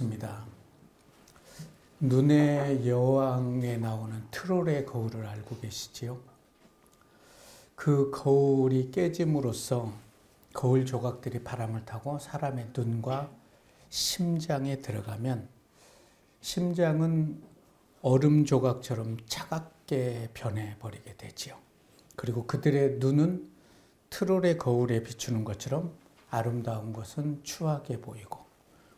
좋습니다. 눈의 여왕에 나오는 트롤의 거울을 알고 계시지요? 그 거울이 깨짐으로써 거울 조각들이 바람을 타고 사람의 눈과 심장에 들어가면 심장은 얼음 조각처럼 차갑게 변해버리게 되지요. 그리고 그들의 눈은 트롤의 거울에 비추는 것처럼 아름다운 것은 추하게 보이고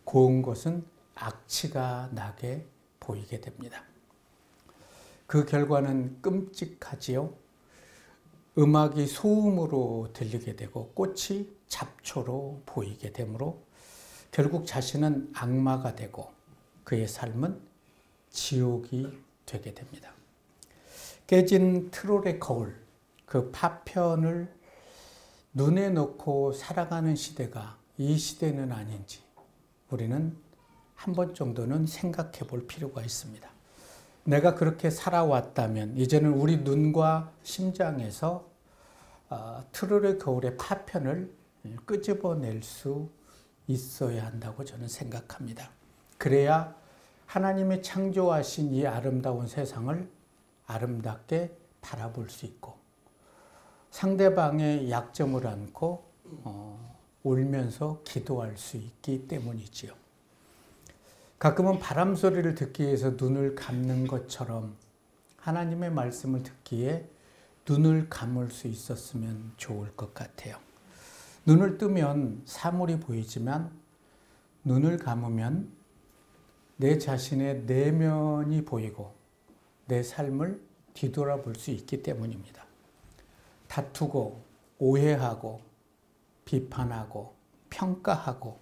고운 것은 악취가 나게 보이게 됩니다. 그 결과는 끔찍하지요. 음악이 소음으로 들리게 되고 꽃이 잡초로 보이게 되므로 결국 자신은 악마가 되고 그의 삶은 지옥이 되게 됩니다. 깨진 트롤의 거울, 그 파편을 눈에 넣고 살아가는 시대가 이 시대는 아닌지 우리는 한 번 정도는 생각해 볼 필요가 있습니다. 내가 그렇게 살아왔다면 이제는 우리 눈과 심장에서 트롤의 거울의 파편을 끄집어낼 수 있어야 한다고 저는 생각합니다. 그래야 하나님이 창조하신 이 아름다운 세상을 아름답게 바라볼 수 있고 상대방의 약점을 안고 울면서 기도할 수 있기 때문이지요. 가끔은 바람 소리를 듣기 위해서 눈을 감는 것처럼 하나님의 말씀을 듣기에 눈을 감을 수 있었으면 좋을 것 같아요. 눈을 뜨면 사물이 보이지만 눈을 감으면 내 자신의 내면이 보이고 내 삶을 뒤돌아볼 수 있기 때문입니다. 다투고 오해하고 비판하고 평가하고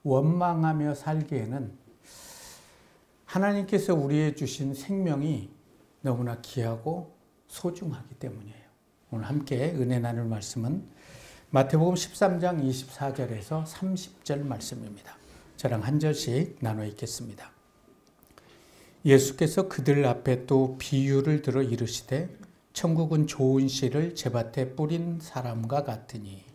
원망하며 살기에는 하나님께서 우리에게 주신 생명이 너무나 귀하고 소중하기 때문이에요. 오늘 함께 은혜 나눌 말씀은 마태복음 13장 24절에서 30절 말씀입니다. 저랑 한 절씩 나눠 읽겠습니다. 예수께서 그들 앞에 또 비유를 들어 이르시되 천국은 좋은 씨를 제밭에 뿌린 사람과 같으니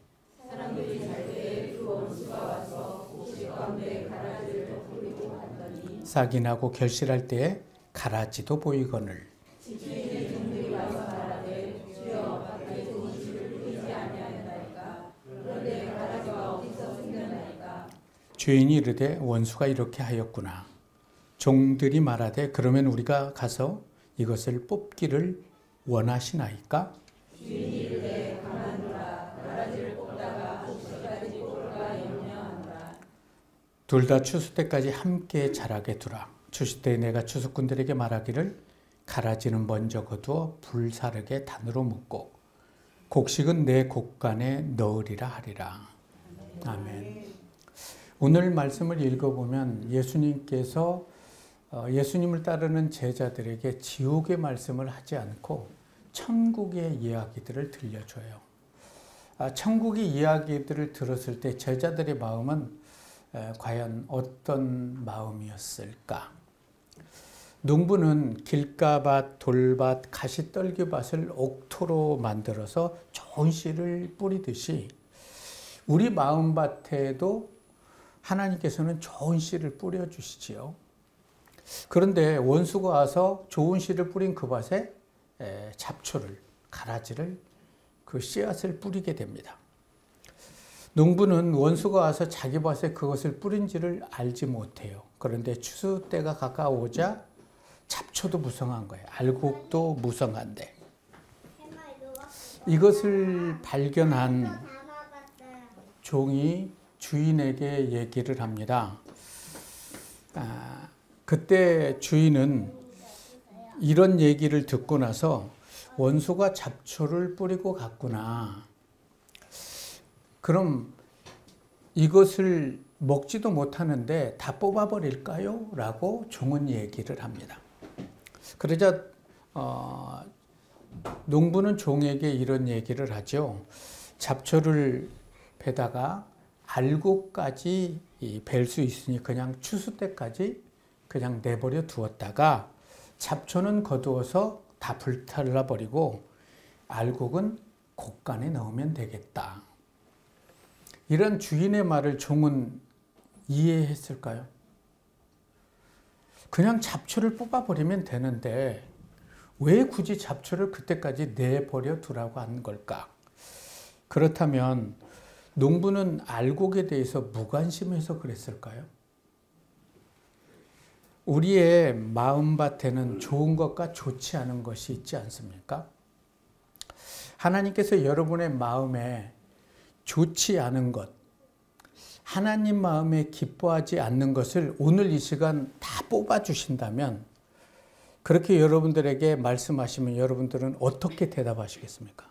사람들이 잘 때에 그 원수가 와서 옥시 가운데 가라지를 뿌리고 갔더니 싹이 나고 결실할 때에 가라지도 보이거늘 집주인의 종들이 와서 말하되 주여 밖에 좋은 씨를 뿌리지 아니하였나이까. 그런데 가라지가 어디서 생겼나이까. 주인이 이르되 원수가 이렇게 하였구나. 종들이 말하되 그러면 우리가 가서 이것을 뽑기를 원하시나이까? 주인이 이르되 가만두라. 가라지를 뽑다가 옥시까지 뽑을까 염려하노라. 둘 다 추수 때까지 함께 자라게 두라. 추수 때 내가 추수꾼들에게 말하기를 가라지는 먼저 거두어 불사르게 단으로 묶고 곡식은 내 곡간에 넣으리라 하리라. 아멘. 오늘 말씀을 읽어보면 예수님께서 예수님을 따르는 제자들에게 지옥의 말씀을 하지 않고 천국의 이야기들을 들려줘요. 천국의 이야기들을 들었을 때 제자들의 마음은 과연 어떤 마음이었을까? 농부는 길가밭, 돌밭, 가시떨기밭을 옥토로 만들어서 좋은 씨를 뿌리듯이 우리 마음밭에도 하나님께서는 좋은 씨를 뿌려주시지요. 그런데 원수가 와서 좋은 씨를 뿌린 그 밭에 잡초를, 가라지를, 그 씨앗을 뿌리게 됩니다. 농부는 원수가 와서 자기 밭에 그것을 뿌린지를 알지 못해요. 그런데 추수 때가 가까워오자 잡초도 무성한 거예요. 알곡도 무성한데 이것을 발견한 종이 주인에게 얘기를 합니다. 그때 주인은 이런 얘기를 듣고 나서 원수가 잡초를 뿌리고 갔구나. 그럼 이것을 먹지도 못하는데 다 뽑아버릴까요? 라고 종은 얘기를 합니다. 그러자 농부는 종에게 이런 얘기를 하죠. 잡초를 베다가 알곡까지 벨 수 있으니 그냥 추수 때까지 그냥 내버려 두었다가 잡초는 거두어서 다 불탈라 버리고 알곡은 곡간에 넣으면 되겠다. 이런 주인의 말을 종은 이해했을까요? 그냥 잡초를 뽑아버리면 되는데 왜 굳이 잡초를 그때까지 내버려 두라고 한 걸까? 그렇다면 농부는 알곡에 대해서 무관심해서 그랬을까요? 우리의 마음밭에는 좋은 것과 좋지 않은 것이 있지 않습니까? 하나님께서 여러분의 마음에 좋지 않은 것, 하나님 마음에 기뻐하지 않는 것을 오늘 이 시간 다 뽑아주신다면 그렇게 여러분들에게 말씀하시면 여러분들은 어떻게 대답하시겠습니까?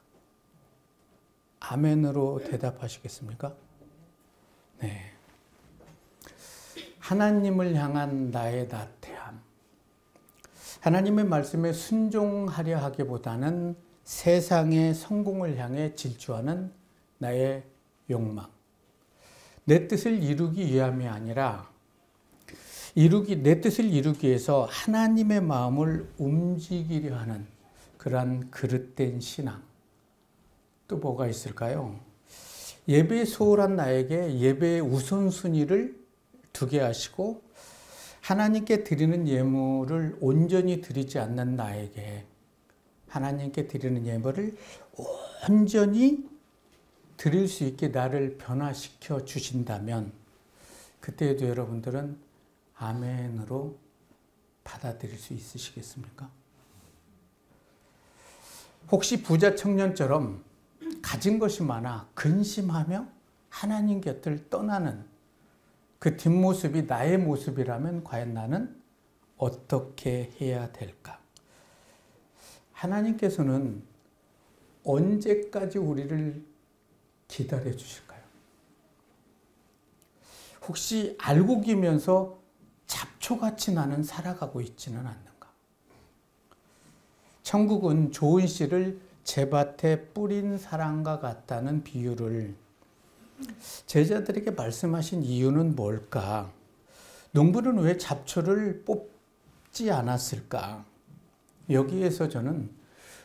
아멘으로 대답하시겠습니까? 네. 하나님을 향한 나의 나태함. 하나님의 말씀에 순종하려 하기보다는 세상의 성공을 향해 질주하는 나의 욕망. 내 뜻을 이루기 위함이 아니라 내 뜻을 이루기 위해서 하나님의 마음을 움직이려 하는 그러한 그릇된 신앙. 또 뭐가 있을까요? 예배에 소홀한 나에게 예배의 우선순위를 두게 하시고 하나님께 드리는 예물을 온전히 드리지 않는 나에게 하나님께 드리는 예물을 온전히 드릴 수 있게 나를 변화시켜 주신다면 그때에도 여러분들은 아멘으로 받아들일 수 있으시겠습니까? 혹시 부자 청년처럼 가진 것이 많아 근심하며 하나님 곁을 떠나는 그 뒷모습이 나의 모습이라면 과연 나는 어떻게 해야 될까? 하나님께서는 언제까지 우리를 기다려 주실까요? 혹시 알곡이면서 잡초같이 나는 살아가고 있지는 않는가? 천국은 좋은 씨를 제밭에 뿌린 사람과 같다는 비유를 제자들에게 말씀하신 이유는 뭘까? 농부는 왜 잡초를 뽑지 않았을까? 여기에서 저는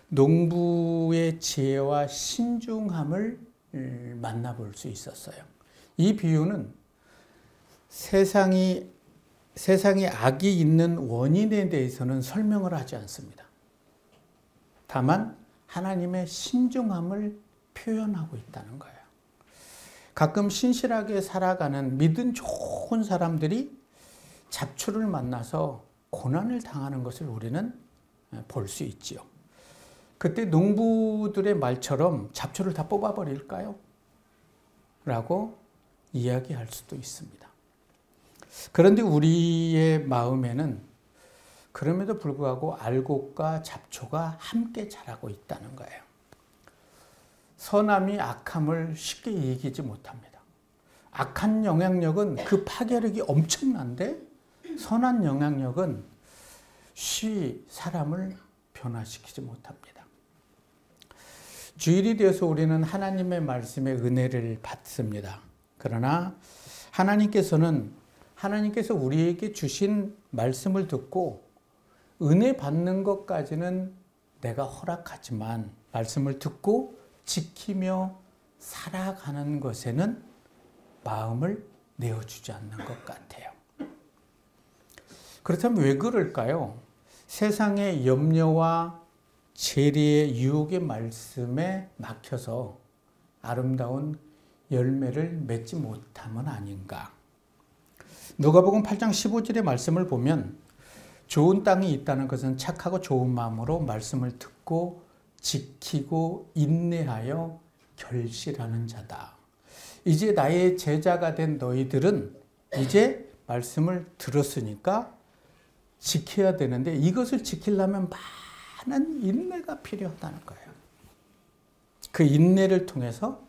농부의 지혜와 신중함을 만나볼 수 있었어요. 이 비유는 세상에 악이 있는 원인에 대해서는 설명을 하지 않습니다. 다만 하나님의 신중함을 표현하고 있다는 거예요. 가끔 신실하게 살아가는 믿음 좋은 사람들이 잡초를 만나서 고난을 당하는 것을 우리는 볼 수 있지요. 그때 농부들의 말처럼 잡초를 다 뽑아버릴까요? 라고 이야기할 수도 있습니다. 그런데 우리의 마음에는 그럼에도 불구하고 알곡과 잡초가 함께 자라고 있다는 거예요. 선함이 악함을 쉽게 이기지 못합니다. 악한 영향력은 그 파괴력이 엄청난데 선한 영향력은 쉽게 사람을 변화시키지 못합니다. 주일이 되어서 우리는 하나님의 말씀에 은혜를 받습니다. 그러나 하나님께서 우리에게 주신 말씀을 듣고 은혜 받는 것까지는 내가 허락하지만 말씀을 듣고 지키며 살아가는 것에는 마음을 내어주지 않는 것 같아요. 그렇다면 왜 그럴까요? 세상의 염려와 재리의 유혹의 말씀에 막혀서 아름다운 열매를 맺지 못함은 아닌가? 누가복음 8장 15절의 말씀을 보면 좋은 땅이 있다는 것은 착하고 좋은 마음으로 말씀을 듣고 지키고 인내하여 결실하는 자다. 이제 나의 제자가 된 너희들은 이제 말씀을 들었으니까 지켜야 되는데 이것을 지키려면 많은 인내가 필요하다는 거예요. 그 인내를 통해서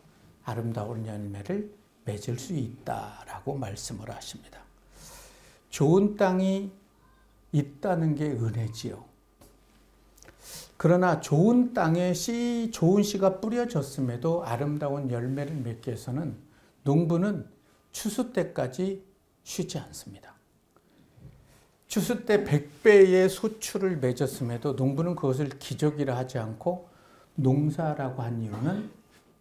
아름다운 열매를 맺을 수 있다라고 말씀을 하십니다. 좋은 땅이 있다는 게 은혜지요. 그러나 좋은 땅에 좋은 씨가 뿌려졌음에도 아름다운 열매를 맺기 위해서는 농부는 추수 때까지 쉬지 않습니다. 추수 때 100배의 소출을 맺었음에도 농부는 그것을 기적이라 하지 않고 농사라고 한 이유는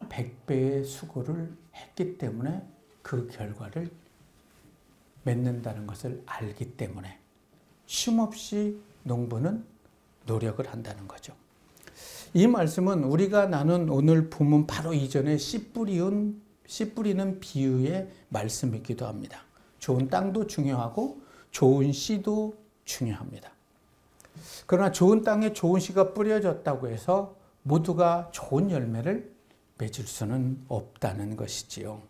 100배의 수고를 했기 때문에 그 결과를 맺는다는 것을 알기 때문에 쉼없이 농부는 노력을 한다는 거죠. 이 말씀은 우리가 나눈 오늘 본문 바로 이전에 씨 뿌리는 비유의 말씀이기도 합니다. 좋은 땅도 중요하고 좋은 씨도 중요합니다. 그러나 좋은 땅에 좋은 씨가 뿌려졌다고 해서 모두가 좋은 열매를 맺을 수는 없다는 것이지요.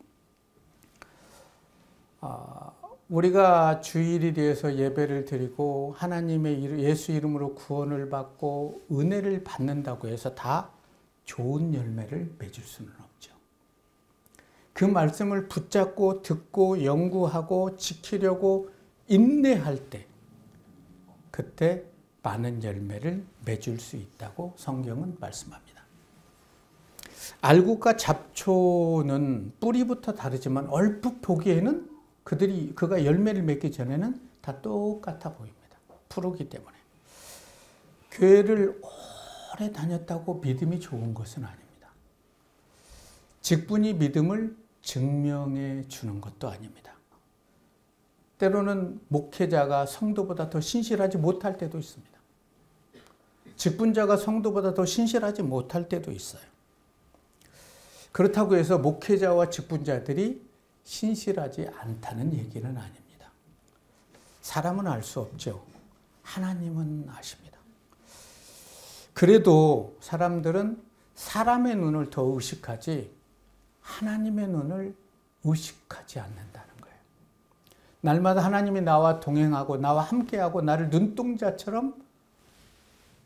우리가 주일에 대해서 예배를 드리고 하나님의 예수 이름으로 구원을 받고 은혜를 받는다고 해서 다 좋은 열매를 맺을 수는 없죠. 그 말씀을 붙잡고 듣고 연구하고 지키려고 인내할 때 그때 많은 열매를 맺을 수 있다고 성경은 말씀합니다. 알곡과 잡초는 뿌리부터 다르지만 얼핏 보기에는 그가 열매를 맺기 전에는 다 똑같아 보입니다. 푸르기 때문에. 교회를 오래 다녔다고 믿음이 좋은 것은 아닙니다. 직분이 믿음을 증명해 주는 것도 아닙니다. 때로는 목회자가 성도보다 더 신실하지 못할 때도 있습니다. 직분자가 성도보다 더 신실하지 못할 때도 있어요. 그렇다고 해서 목회자와 직분자들이 신실하지 않다는 얘기는 아닙니다. 사람은 알 수 없죠. 하나님은 아십니다. 그래도 사람들은 사람의 눈을 더 의식하지 하나님의 눈을 의식하지 않는다는 거예요. 날마다 하나님이 나와 동행하고 나와 함께하고 나를 눈동자처럼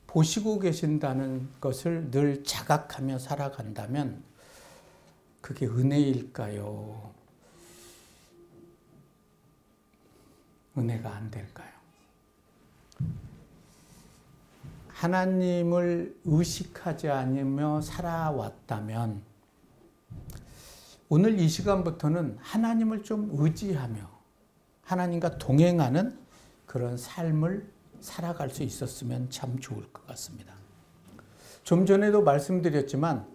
보시고 계신다는 것을 늘 자각하며 살아간다면 그게 은혜일까요? 은혜가 안 될까요? 하나님을 의식하지 않으며 살아왔다면 오늘 이 시간부터는 하나님을 좀 의지하며 하나님과 동행하는 그런 삶을 살아갈 수 있었으면 참 좋을 것 같습니다. 좀 전에도 말씀드렸지만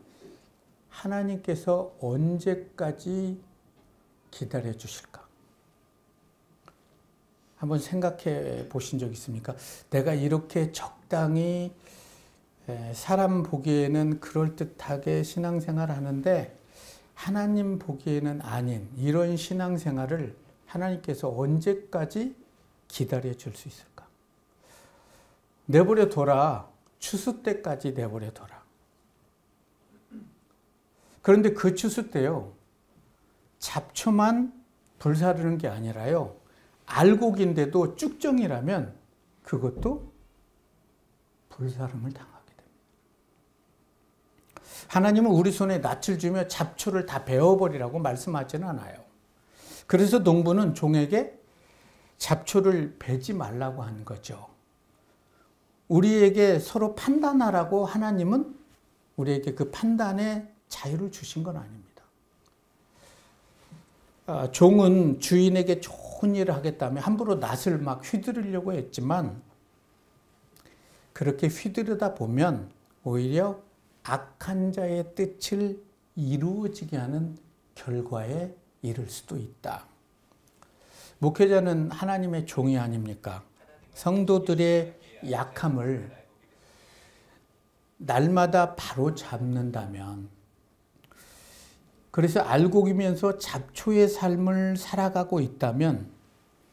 하나님께서 언제까지 기다려 주실까? 한번 생각해 보신 적 있습니까? 내가 이렇게 적당히 사람 보기에는 그럴듯하게 신앙생활 하는데 하나님 보기에는 아닌 이런 신앙생활을 하나님께서 언제까지 기다려 줄 수 있을까? 내버려 둬라. 추수 때까지 내버려 둬라. 그런데 그 추수 때요. 잡초만 불사르는 게 아니라요. 알곡인데도 쭉정이라면 그것도 불사름을 당하게 됩니다. 하나님은 우리 손에 낯을 주며 잡초를 다 베어버리라고 말씀하지는 않아요. 그래서 농부는 종에게 잡초를 베지 말라고 한 거죠. 우리에게 서로 판단하라고 하나님은 우리에게 그 판단의 자유를 주신 건 아닙니다. 종은 주인에게 좋은 일을 하겠다며 함부로 낫을 막 휘두르려고 했지만 그렇게 휘두르다 보면 오히려 악한 자의 뜻을 이루어지게 하는 결과에 이를 수도 있다. 목회자는 하나님의 종이 아닙니까? 성도들의 약함을 날마다 바로 잡는다면 그래서 알곡이면서 잡초의 삶을 살아가고 있다면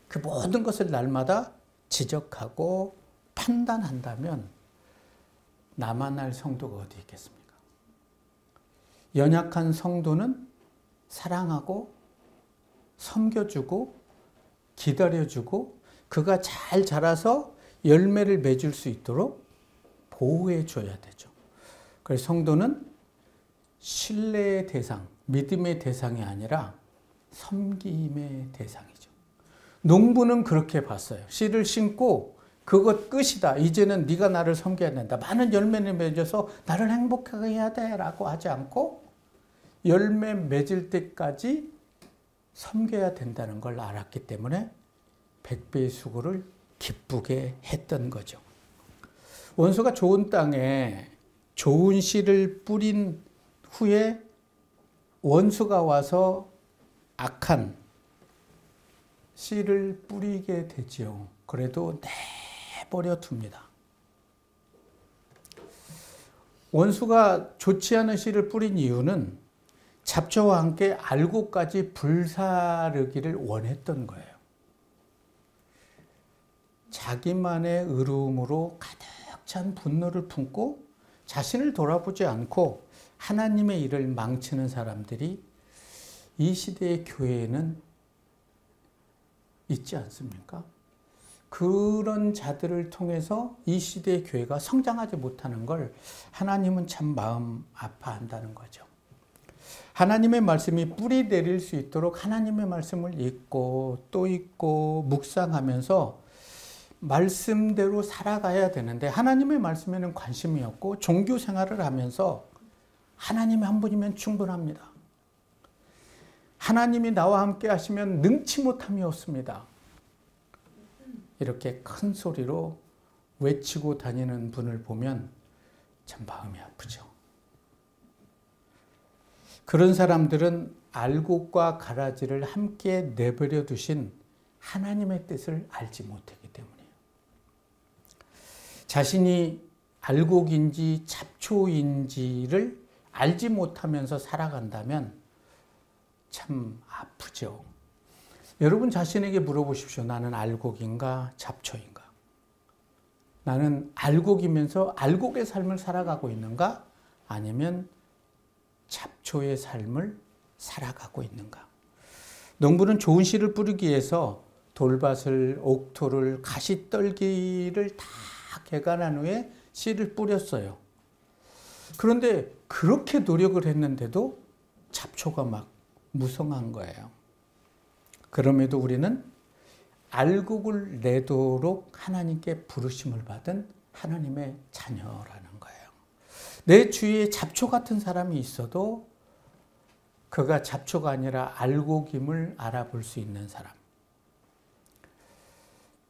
그 모든 것을 날마다 지적하고 판단한다면 나만 알 성도가 어디 있겠습니까? 연약한 성도는 사랑하고 섬겨주고 기다려주고 그가 잘 자라서 열매를 맺을 수 있도록 보호해 줘야 되죠. 그래서 성도는 신뢰의 대상, 믿음의 대상이 아니라 섬김의 대상이죠. 농부는 그렇게 봤어요. 씨를 심고 그것 끝이다. 이제는 네가 나를 섬겨야 된다. 많은 열매를 맺어서 나를 행복하게 해야 돼 라고 하지 않고 열매 맺을 때까지 섬겨야 된다는 걸 알았기 때문에 백배의 수고를 기쁘게 했던 거죠. 원수가 좋은 땅에 좋은 씨를 뿌린 후에 원수가 와서 악한 씨를 뿌리게 되지요. 그래도 내버려 둡니다. 원수가 좋지 않은 씨를 뿌린 이유는 잡초와 함께 알곡까지 불사르기를 원했던 거예요. 자기만의 의로움으로 가득 찬 분노를 품고 자신을 돌아보지 않고 하나님의 일을 망치는 사람들이 이 시대의 교회에는 있지 않습니까? 그런 자들을 통해서 이 시대의 교회가 성장하지 못하는 걸 하나님은 참 마음 아파한다는 거죠. 하나님의 말씀이 뿌리 내릴 수 있도록 하나님의 말씀을 읽고 또 읽고 묵상하면서 말씀대로 살아가야 되는데 하나님의 말씀에는 관심이 없고 종교 생활을 하면서 하나님이 한 분이면 충분합니다. 하나님이 나와 함께 하시면 능치 못함이 없습니다. 이렇게 큰 소리로 외치고 다니는 분을 보면 참 마음이 아프죠. 그런 사람들은 알곡과 가라지를 함께 내버려 두신 하나님의 뜻을 알지 못하기 때문이에요. 자신이 알곡인지 잡초인지를 알지 못하면서 살아간다면 참 아프죠. 여러분 자신에게 물어보십시오. 나는 알곡인가 잡초인가? 나는 알곡이면서 알곡의 삶을 살아가고 있는가? 아니면 잡초의 삶을 살아가고 있는가? 농부는 좋은 씨를 뿌리기 위해서 돌밭을, 옥토를, 가시떨기를 다 개간한 후에 씨를 뿌렸어요. 그런데 그렇게 노력을 했는데도 잡초가 막 무성한 거예요. 그럼에도 우리는 알곡을 내도록 하나님께 부르심을 받은 하나님의 자녀라는 거예요. 내 주위에 잡초 같은 사람이 있어도 그가 잡초가 아니라 알곡임을 알아볼 수 있는 사람.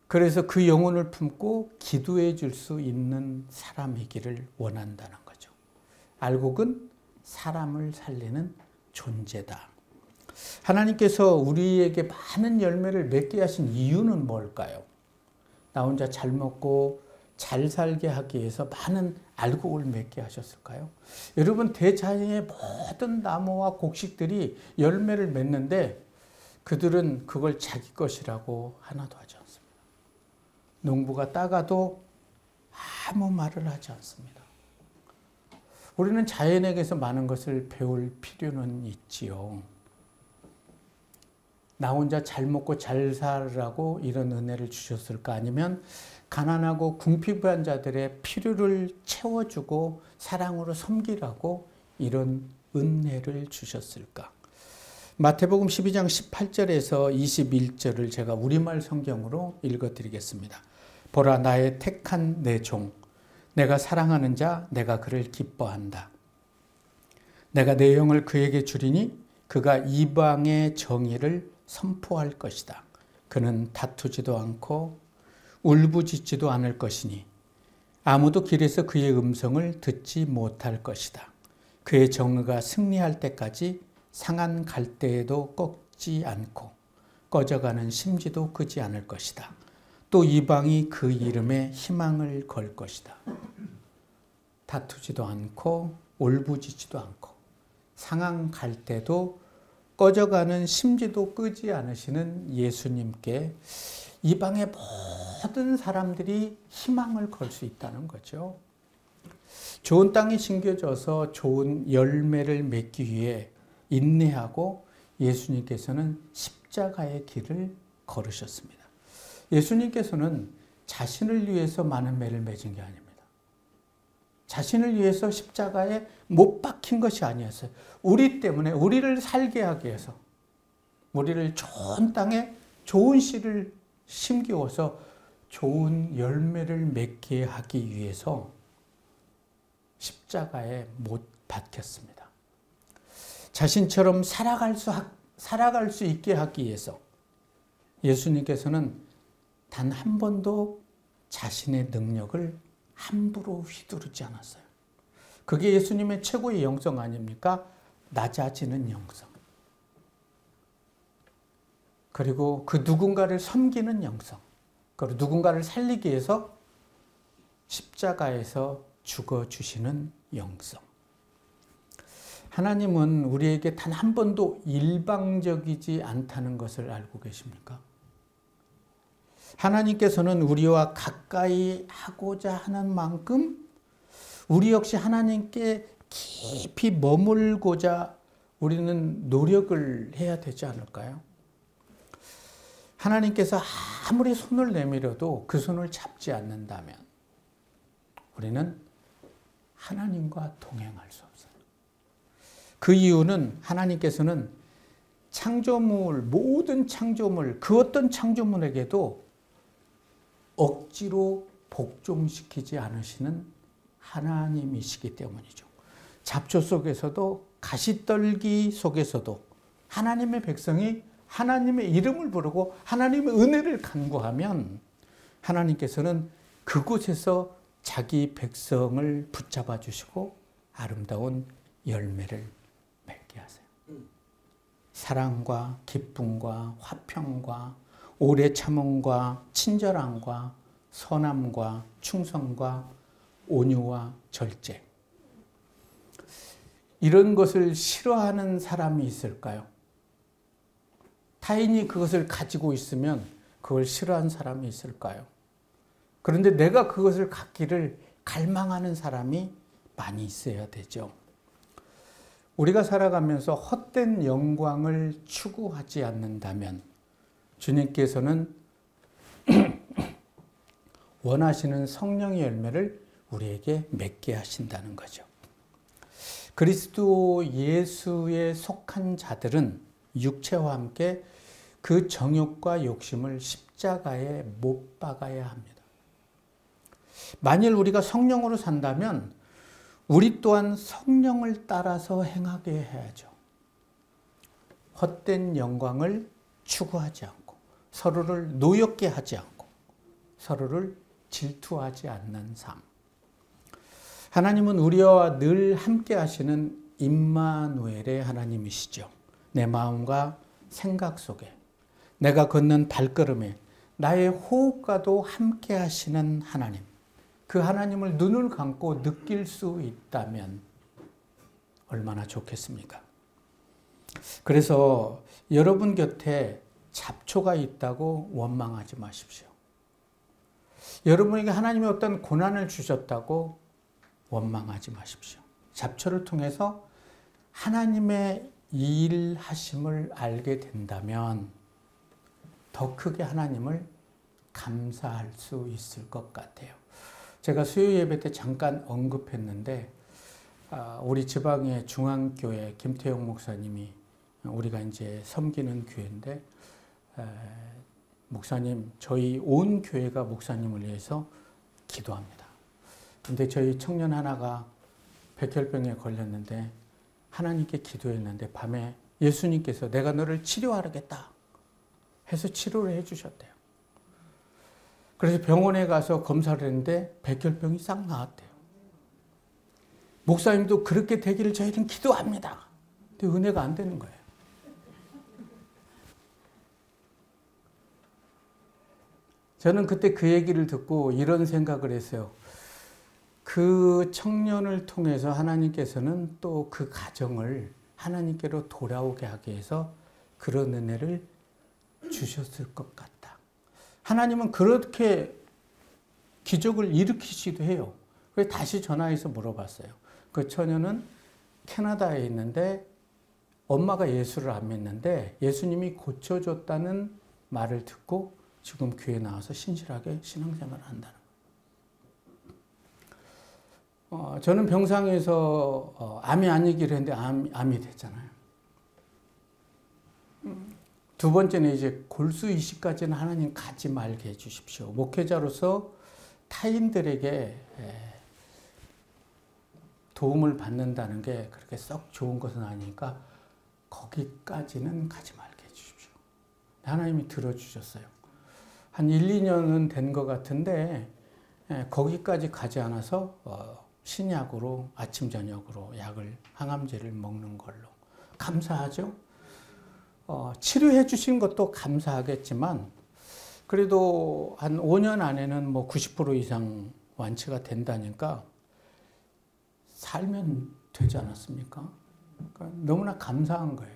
그래서 그 영혼을 품고 기도해 줄 수 있는 사람이기를 원한다는 거죠. 알곡은 사람을 살리는 존재다. 하나님께서 우리에게 많은 열매를 맺게 하신 이유는 뭘까요? 나 혼자 잘 먹고 잘 살게 하기 위해서 많은 알곡을 맺게 하셨을까요? 여러분 대자연의 모든 나무와 곡식들이 열매를 맺는데 그들은 그걸 자기 것이라고 하나도 하지 않습니다. 농부가 따가도 아무 말을 하지 않습니다. 우리는 자연에게서 많은 것을 배울 필요는 있지요. 나 혼자 잘 먹고 잘 살라고 이런 은혜를 주셨을까? 아니면 가난하고 궁핍한 자들의 필요를 채워주고 사랑으로 섬기라고 이런 은혜를 주셨을까? 마태복음 12장 18절에서 21절을 제가 우리말 성경으로 읽어드리겠습니다. 보라 나의 택한 내 종, 내가 사랑하는 자, 내가 그를 기뻐한다. 내가 내 영을 그에게 주리니 그가 이방의 정의를 선포할 것이다. 그는 다투지도 않고 울부짖지도 않을 것이니 아무도 길에서 그의 음성을 듣지 못할 것이다. 그의 정의가 승리할 때까지 상한 갈대에도 꺾지 않고 꺼져가는 심지도 끄지 않을 것이다. 또 이방이 그 이름에 희망을 걸 것이다. 다투지도 않고 울부짖지도 않고 상한 갈대도 꺼져가는 심지도 끄지 않으시는 예수님께 이방의 모든 사람들이 희망을 걸 수 있다는 거죠. 좋은 땅이 심겨져서 좋은 열매를 맺기 위해 인내하고 예수님께서는 십자가의 길을 걸으셨습니다. 예수님께서는 자신을 위해서 많은 매를 맺은 게 아닙니다. 자신을 위해서 십자가에 못 박힌 것이 아니었어요. 우리 때문에 우리를 살게 하기 위해서 우리를 좋은 땅에 좋은 씨를 심기워서 좋은 열매를 맺게 하기 위해서 십자가에 못 박혔습니다. 자신처럼 살아갈 수 있게 하기 위해서 예수님께서는 단 한 번도 자신의 능력을 함부로 휘두르지 않았어요. 그게 예수님의 최고의 영성 아닙니까? 낮아지는 영성. 그리고 그 누군가를 섬기는 영성. 그리고 누군가를 살리기 위해서 십자가에서 죽어주시는 영성. 하나님은 우리에게 단 한 번도 일방적이지 않다는 것을 알고 계십니까? 하나님께서는 우리와 가까이 하고자 하는 만큼 우리 역시 하나님께 깊이 머물고자 우리는 노력을 해야 되지 않을까요? 하나님께서 아무리 손을 내밀어도 그 손을 잡지 않는다면 우리는 하나님과 동행할 수 없어요. 그 이유는 하나님께서는 창조물, 모든 창조물, 그 어떤 창조물에게도 억지로 복종시키지 않으시는 하나님이시기 때문이죠. 잡초 속에서도 가시떨기 속에서도 하나님의 백성이 하나님의 이름을 부르고 하나님의 은혜를 간구하면 하나님께서는 그곳에서 자기 백성을 붙잡아 주시고 아름다운 열매를 맺게 하세요. 사랑과 기쁨과 화평과 오래 참음과 친절함과 선함과 충성과 온유와 절제. 이런 것을 싫어하는 사람이 있을까요? 타인이 그것을 가지고 있으면 그걸 싫어하는 사람이 있을까요? 그런데 내가 그것을 갖기를 갈망하는 사람이 많이 있어야 되죠. 우리가 살아가면서 헛된 영광을 추구하지 않는다면 주님께서는 원하시는 성령의 열매를 우리에게 맺게 하신다는 거죠. 그리스도 예수에 속한 자들은 육체와 함께 그 정욕과 욕심을 십자가에 못 박아야 합니다. 만일 우리가 성령으로 산다면 우리 또한 성령을 따라서 행하게 해야죠. 헛된 영광을 추구하지 않고 서로를 노엽게 하지 않고 서로를 질투하지 않는 삶. 하나님은 우리와 늘 함께 하시는 임마누엘의 하나님이시죠. 내 마음과 생각 속에 내가 걷는 발걸음에 나의 호흡과도 함께 하시는 하나님. 그 하나님을 눈을 감고 느낄 수 있다면 얼마나 좋겠습니까? 그래서 여러분 곁에 잡초가 있다고 원망하지 마십시오. 여러분에게 하나님이 어떤 고난을 주셨다고 원망하지 마십시오. 잡초를 통해서 하나님의 일하심을 알게 된다면 더 크게 하나님을 감사할 수 있을 것 같아요. 제가 수요 예배 때 잠깐 언급했는데 우리 지방의 중앙교회 김태용 목사님이 우리가 이제 섬기는 교회인데 목사님 저희 온 교회가 목사님을 위해서 기도합니다. 근데 저희 청년 하나가 백혈병에 걸렸는데 하나님께 기도했는데 밤에 예수님께서 내가 너를 치료하겠다 해서 치료를 해주셨대요. 그래서 병원에 가서 검사를 했는데 백혈병이 싹 나았대요. 목사님도 그렇게 되기를 저희는 기도합니다. 근데 은혜가 안 되는 거예요. 저는 그때 그 얘기를 듣고 이런 생각을 했어요. 그 청년을 통해서 하나님께서는 또 그 가정을 하나님께로 돌아오게 하기 위해서 그런 은혜를 주셨을 것 같다. 하나님은 그렇게 기적을 일으키시기도 해요. 그래서 다시 전화해서 물어봤어요. 그 처녀는 캐나다에 있는데 엄마가 예수를 안 믿는데 예수님이 고쳐줬다는 말을 듣고 지금 교회에 나와서 신실하게 신앙생활을 한다는 거예요. 저는 병상에서 암이 아니기를 했는데 암이 됐잖아요. 두 번째는 이제 골수 이식까지는 하나님 가지 말게 해주십시오. 목회자로서 타인들에게 도움을 받는다는 게 그렇게 썩 좋은 것은 아니니까 거기까지는 가지 말게 해주십시오. 하나님이 들어주셨어요. 한 1, 2년은 된 것 같은데 거기까지 가지 않아서 신약으로 아침 저녁으로 항암제를 먹는 걸로. 감사하죠? 치료해 주신 것도 감사하겠지만 그래도 한 5년 안에는 뭐 90% 이상 완치가 된다니까 살면 되지 않았습니까? 그러니까 너무나 감사한 거예요.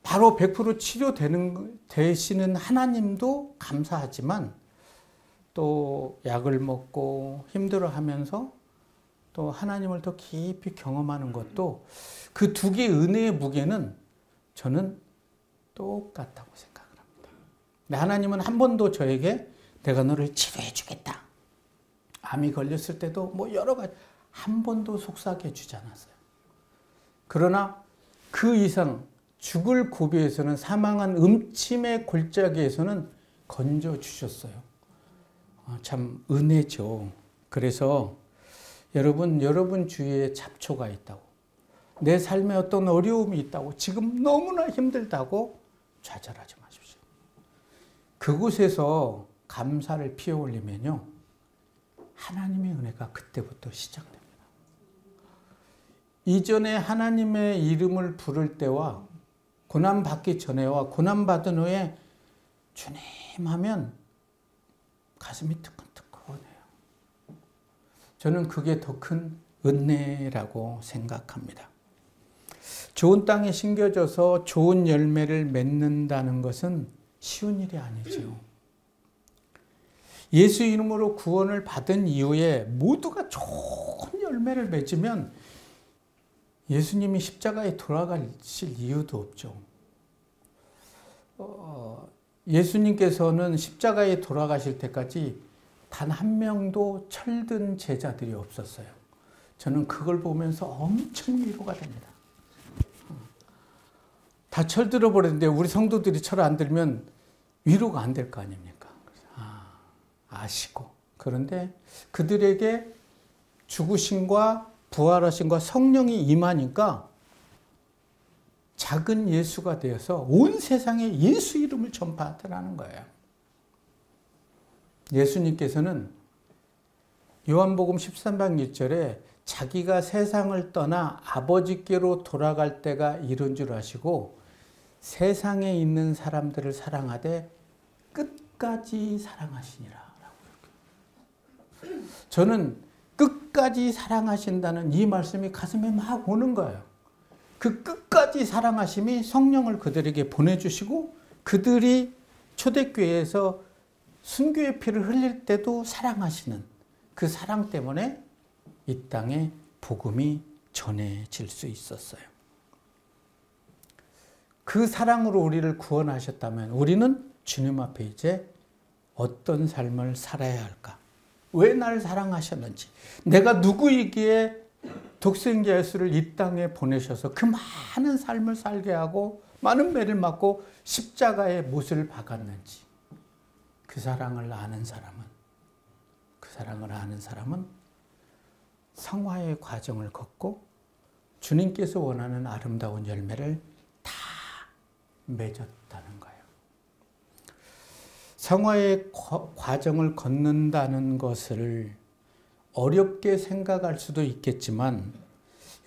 바로 100% 치료되시는 하나님도 감사하지만 또 약을 먹고 힘들어하면서 또 하나님을 더 깊이 경험하는 것도 그 두 개의 은혜의 무게는 저는 똑같다고 생각을 합니다. 근데 하나님은 한 번도 저에게 내가 너를 치료해 주겠다. 암이 걸렸을 때도 뭐 여러 가지 한 번도 속삭여 주지 않았어요. 그러나 그 이상 죽을 고비에서는 사망한 음침의 골짜기에서는 건져 주셨어요. 참 은혜죠. 그래서 여러분 주위에 잡초가 있다고, 내 삶에 어떤 어려움이 있다고, 지금 너무나 힘들다고 좌절하지 마십시오. 그곳에서 감사를 피워 올리면요, 하나님의 은혜가 그때부터 시작됩니다. 이전에 하나님의 이름을 부를 때와 고난받기 전에와 고난받은 후에 주님 하면 가슴이 뜨끈뜨끈해요. 저는 그게 더 큰 은혜라고 생각합니다. 좋은 땅에 심겨져서 좋은 열매를 맺는다는 것은 쉬운 일이 아니죠. 예수 이름으로 구원을 받은 이후에 모두가 좋은 열매를 맺으면 예수님이 십자가에 돌아가실 이유도 없죠. 예수님께서는 십자가에 돌아가실 때까지 단 한 명도 철든 제자들이 없었어요. 저는 그걸 보면서 엄청 위로가 됩니다. 다 철들어 버렸는데 우리 성도들이 철 안 들면 위로가 안 될 거 아닙니까? 아시고. 그런데 그들에게 죽으심과 부활하심과 성령이 임하니까 작은 예수가 되어서 온 세상에 예수 이름을 전파하더라는 거예요. 예수님께서는 요한복음 13장 1절에 자기가 세상을 떠나 아버지께로 돌아갈 때가 이른 줄 아시고 세상에 있는 사람들을 사랑하되 끝까지 사랑하시니라. 저는 끝까지 사랑하신다는 이 말씀이 가슴에 막 오는 거예요. 그 끝까지 사랑하심이 성령을 그들에게 보내주시고 그들이 초대교회에서 순교의 피를 흘릴 때도 사랑하시는 그 사랑 때문에 이 땅에 복음이 전해질 수 있었어요. 그 사랑으로 우리를 구원하셨다면 우리는 주님 앞에 이제 어떤 삶을 살아야 할까? 왜 나를 사랑하셨는지, 내가 누구이기에 독생자 예수를 이 땅에 보내셔서 그 많은 삶을 살게 하고 많은 매를 맞고 십자가에 못을 박았는지, 그 사랑을 아는 사람은 성화의 과정을 걷고 주님께서 원하는 아름다운 열매를 다 맺었다는 거예요. 성화의 과정을 걷는다는 것을 어렵게 생각할 수도 있겠지만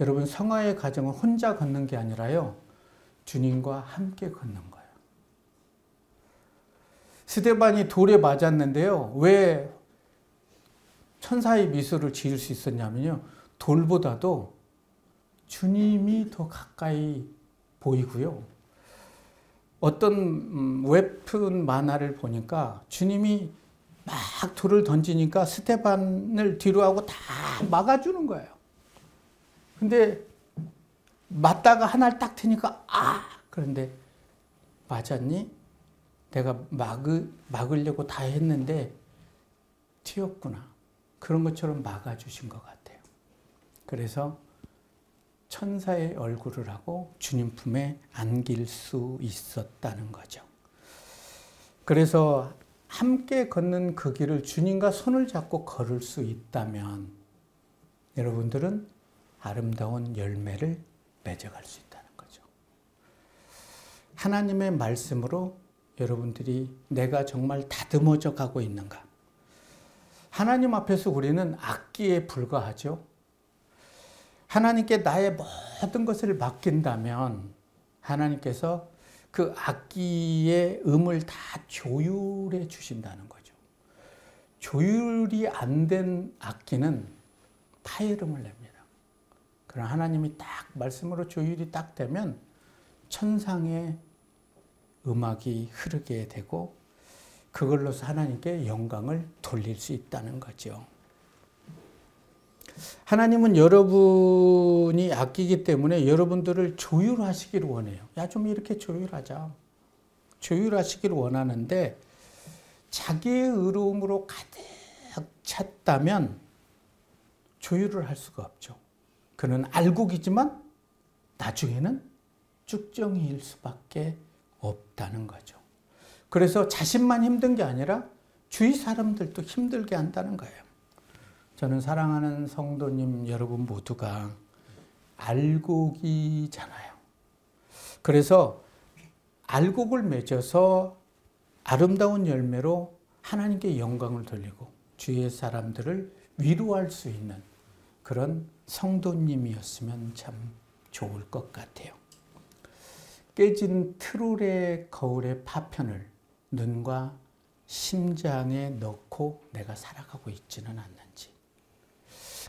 여러분, 성화의 과정은 혼자 걷는 게 아니라요, 주님과 함께 걷는 거예요. 스데반이 돌에 맞았는데요, 왜 천사의 미소를 지을 수 있었냐면요, 돌보다도 주님이 더 가까이 보이고요. 어떤 웹툰 만화를 보니까 주님이 막 돌을 던지니까 스데반을 뒤로 하고 다 막아주는 거예요. 근데 맞다가 하나를 딱 트니까 그런데 맞았니? 내가 막으려고 다 했는데 튀었구나. 그런 것처럼 막아주신 것 같아요. 그래서 천사의 얼굴을 하고 주님 품에 안길 수 있었다는 거죠. 그래서 함께 걷는 그 길을 주님과 손을 잡고 걸을 수 있다면 여러분들은 아름다운 열매를 맺어갈 수 있다는 거죠. 하나님의 말씀으로 여러분들이 내가 정말 다듬어져 가고 있는가? 하나님 앞에서 우리는 악기에 불과하죠. 하나님께 나의 모든 것을 맡긴다면 하나님께서 그 악기의 음을 다 조율해 주신다는 거죠. 조율이 안 된 악기는 파열음을 냅니다. 그러나 하나님이 딱 말씀으로 조율이 딱 되면 천상의 음악이 흐르게 되고 그걸로서 하나님께 영광을 돌릴 수 있다는 거죠. 하나님은 여러분이 악기이기 때문에 여러분들을 조율하시기를 원해요. 야, 좀 이렇게 조율하자. 조율하시기를 원하는데 자기의 의로움으로 가득 찼다면 조율을 할 수가 없죠. 그는 알곡이지만 나중에는 쭉정이일 수밖에 없다는 거죠. 그래서 자신만 힘든 게 아니라 주위 사람들도 힘들게 한다는 거예요. 저는 사랑하는 성도님 여러분 모두가 알곡이잖아요. 그래서 알곡을 맺어서 아름다운 열매로 하나님께 영광을 돌리고 주위의 사람들을 위로할 수 있는 그런 성도님이었으면 참 좋을 것 같아요. 깨진 트롤의 거울의 파편을 눈과 심장에 넣고 내가 살아가고 있지는 않는지.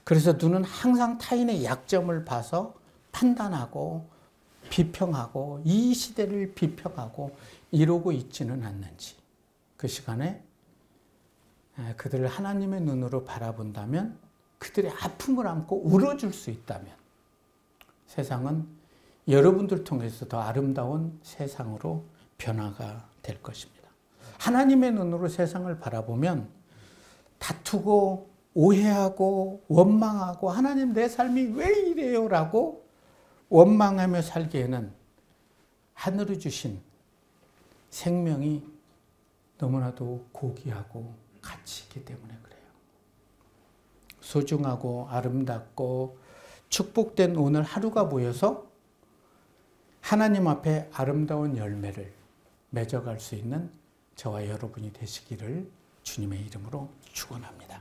그래서 눈은 항상 타인의 약점을 봐서 판단하고 비평하고 이 시대를 비평하고 이러고 있지는 않는지. 그 시간에 그들을 하나님의 눈으로 바라본다면 그들의 아픔을 안고 울어줄 수 있다면 세상은 여러분들 통해서 더 아름다운 세상으로 변화가 될 것입니다. 하나님의 눈으로 세상을 바라보면 다투고 오해하고 원망하고 하나님 내 삶이 왜 이래요? 라고 원망하며 살기에는 하늘이 주신 생명이 너무나도 고귀하고 가치 있기 때문에 그래요. 소중하고 아름답고 축복된 오늘 하루가 모여서 하나님 앞에 아름다운 열매를 맺어갈 수 있는 저와 여러분이 되시기를 주님의 이름으로 축원합니다.